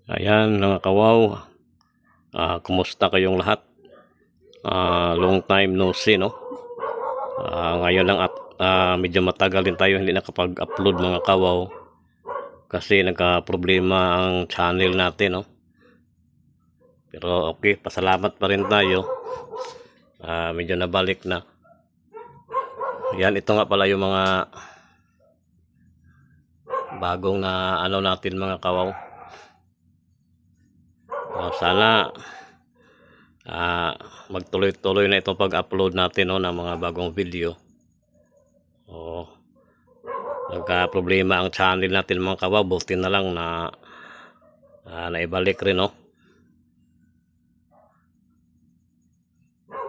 Ayan mga kawaw, kumusta kayong lahat? Long time no see, no? Ngayon lang at medyo matagal din tayo hindi nakapag-upload mga kawaw kasi nagka-problema ang channel natin, no? Pero okay, pasalamat pa rin tayo. Medyo nabalik na. Yan, ito nga pala yung mga bagong na ano natin mga kawaw. Sana magtuloy-tuloy na itong pag-upload natin, no, ng mga bagong video. Nagka-problema ang channel natin mga kawaw, buti na lang na naibalik rin, no.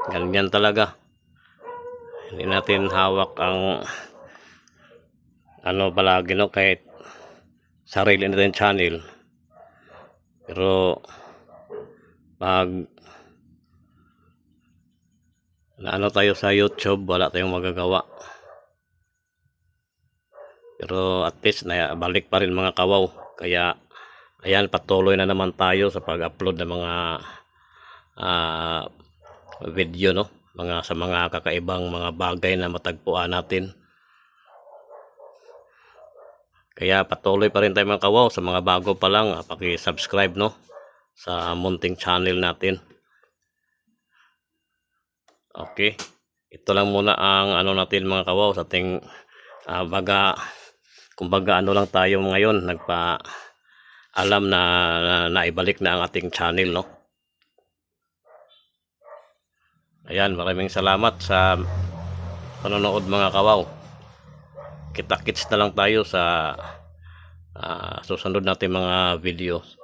Ganyan talaga, hindi natin hawak ang ano palagi, no, kahit sarili natin channel. Pero pag naano tayo sa YouTube, wala tayong magagawa. Pero at least balik pa rin mga kawaw. Kaya ayan, patuloy na naman tayo sa pag-upload ng mga video, no, sa mga kakaibang mga bagay na matagpuan natin. Kaya patuloy pa rin tayo mga kawaw. Sa mga bago pa lang, paki-subscribe, no, sa munting channel natin. Okay, ito lang muna ang ano natin mga kawaw sa ating kumbaga ano lang tayo ngayon, alam na naibalik na ang ating channel, no. Ayan, maraming salamat sa panonood mga kawaw. Kita-kits na lang tayo sa susunod natin mga videos.